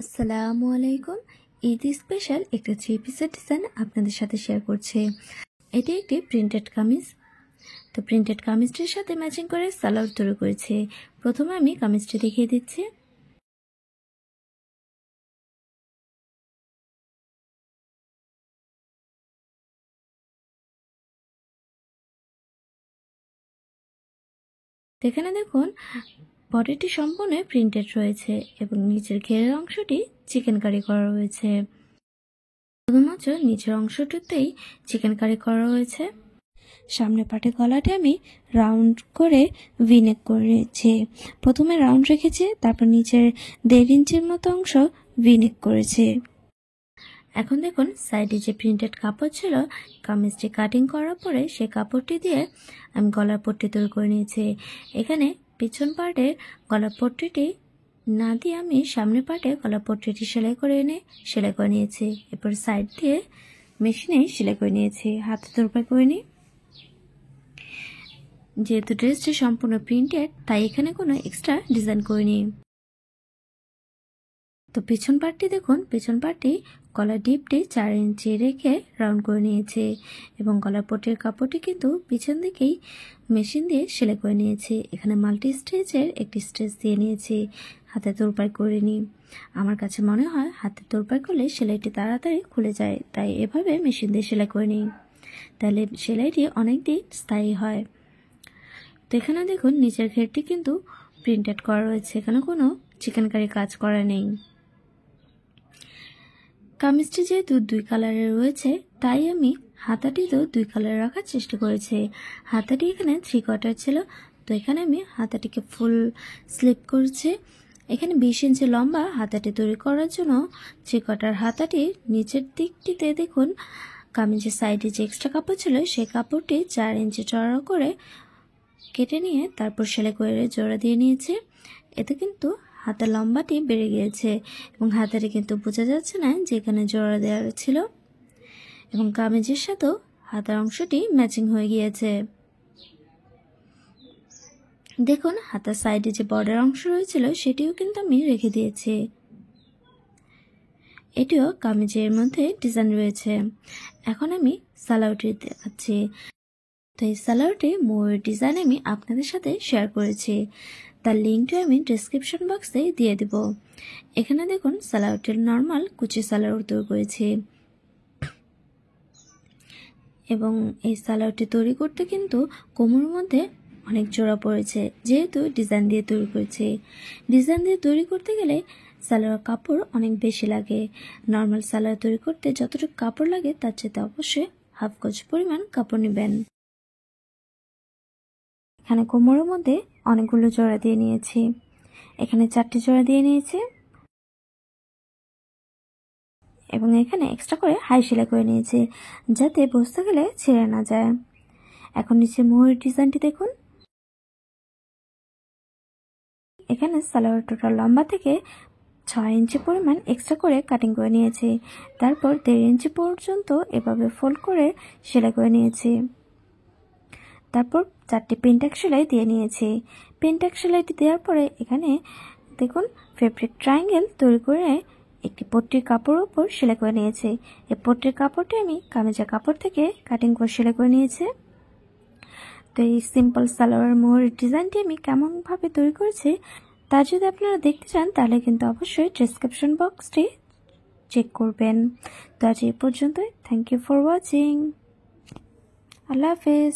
আসসালামু আলাইকুম। ঈদ স্পেশাল একটা 3 পিসের ডিজাইন আপনাদের সাথে শেয়ার করছি। এটি একটি প্রিন্টেড কামিজ। তো প্রিন্টেড কামিজটির সাথে ম্যাচিং করে সালোয়ার তৈরি করেছি। প্রথমে আমি কামিজটি দেখিয়ে দিচ্ছি। এখানে দেখুন বডিটি সম্পূর্ণ প্রিন্টেড রয়েছে এবং নিচের ঘেরের অংশটি চিকেন কারি করা রয়েছে। শুধুমাত্র নিচের অংশটিতেই চিকেন কারি করা হয়েছে। সামনের পাটে গলাটি আমি রাউন্ড করে ভিনেক করেছি। প্রথমে রাউন্ড রেখেছি, তারপর নিচের 1.5 ইঞ্চির মতো অংশ ভিনেক করেছি। এখন দেখুন সাইডে যে প্রিন্টেড কাপড় ছিল, কামিজটি কাটিং করার পরে সেই কাপড়টি দিয়ে আমি গলার পট্টি তৈরি করে নিয়েছি। এখানে পিছন পার্টে গলার পট্টিটি না দিয়ে আমি সামনের পার্টে গলার পট্টিটি সেলাই করে নিয়েছি। এরপর সাইড দিয়ে মেশিনে সেলাই করে নিয়েছি, হাতে তোরপাই করে নিই। যেহেতু ড্রেসটি সম্পূর্ণ প্রিন্টেড, তাই এখানে কোনো এক্সট্রা ডিজাইন করিনি। তো পিছন পার্টটি দেখুন, পিছন পার্টটি গলার ডিপটি 4 ইঞ্চি রেখে রাউন্ড করে নিয়েছে এবং গলার পট্টির কাপড়টি কিন্তু পিছন দিকেই মেশিন দিয়ে সেলাই করে নিয়েছি। এখানে মাল্টি স্টিচের একটি স্টিচ দিয়ে নিয়েছি, হাতে তোরপাই করে নিই। আমার কাছে মনে হয় হাতে তোরপাই করলে সেলাইটি তাড়াতাড়ি খুলে যায়, তাই এভাবে মেশিন দিয়ে সেলাই করে নিই, তাহলে সেলাইটি অনেক দিন স্থায়ী হয়। তো এখানে দেখুন নিচের ঘেরটি কিন্তু প্রিন্টেড করা রয়েছে, এখানে কোনো চিকেন কারি কাজ করা নেই। কামিজটি যেহেতু 2 কালারের রয়েছে, তাই আমি হাতাটিতেও 2 কালার রাখার চেষ্টা করেছি। হাতাটি এখানে 3/4 ছিল, তো এখানে আমি হাতাটিকে ফুল স্লিপ করেছি। এখানে 20 ইঞ্চি লম্বা হাতাটি তৈরি করার জন্য 3/4 হাতাটির নিচের দিকটিতে দেখুন কামিজের সাইডে যে এক্সট্রা কাপড় ছিল, সেই কাপড়টি 4 ইঞ্চি চড়া করে কেটে নিয়ে তারপর সেলাই করে জোড়া দিয়ে নিয়েছি। এতে কিন্তু হাতের লম্বাটি বেড়ে গিয়েছে এবং হাতাটি কিন্তু বোঝা যাচ্ছে না যে এখানে জোড়া দেওয়া ছিল, এবং কামিজের সাথেও হাতার অংশটি ম্যাচিং হয়ে গিয়েছে। দেখুন হাতার সাইডে যে বর্ডার অংশ রয়েছিল সেটিও কিন্তু আমি রেখে দিয়েছি। এটিও কামিজের মধ্যে ডিজাইন রয়েছে। এখন আমি সালোয়ারটি দেখাচ্ছি। তো এই সালোয়ারটি ময়ূর ডিজাইন আমি আপনাদের সাথে শেয়ার করেছি, তার লিঙ্কটি আমি ডেসক্রিপশন বক্সে দিয়ে দেব। এখানে দেখুন সালোয়ারটির নর্মাল কুচি সালোয়ার তৈরি করেছি এবং এই সালোয়ারটি তৈরি করতে কিন্তু কোমরের মধ্যে অনেক জোড়া পড়েছে, যেহেতু ডিজাইন দিয়ে তৈরি করেছি। ডিজাইন দিয়ে তৈরি করতে গেলে সালোয়ার কাপড় অনেক বেশি লাগে। নর্মাল সালোয়ার তৈরি করতে যতটুকু কাপড় লাগে তার চেয়ে অবশ্যই হাফ গজ পরিমাণ কাপড় নেবেন। এখানে কোমরের মধ্যে অনেকগুলো জোড়া দিয়ে নিয়েছি, এখানে 4টি জোড়া দিয়ে নিয়েছি এবং এখানে এক্সট্রা করে হাই সেলাই করে নিয়েছি যাতে বসতে গেলে ছেড়ে না যায়। এখন নিচে ময়ূর ডিজাইনটি দেখুন। এখানে সালোয়ার টোটাল লম্বা থেকে 6 ইঞ্চি পরিমাণ এক্সট্রা করে কাটিং করে নিয়েছি, তারপর 1.5 ইঞ্চি পর্যন্ত এভাবে ফোল্ড করে সেলাই করে নিয়েছি। তারপর 4টি পেন্টাক সেলাই দিয়ে নিয়েছি। পেন্টাক সেলাইটি দেওয়ার পরে এখানে দেখুন ফেব্রিক ট্রায়াঙ্গেল তৈরি করে একটি পট্টির কাপড়ের উপর সেলাই করে নিয়েছি। এই পট্টির কাপড়টি আমি কামিজের কাপড় থেকে কাটিং করে সেলাই করে নিয়েছি। তো এই সিম্পল সালোয়ার মোহর ডিজাইনটি আমি কেমনভাবে তৈরি করেছি তা যদি আপনারা দেখতে চান তাহলে কিন্তু অবশ্যই ডেসক্রিপশন বক্সটি চেক করবেন। তো আজ এই পর্যন্তই। Thank you for watching. আল্লাহ হাফেজ।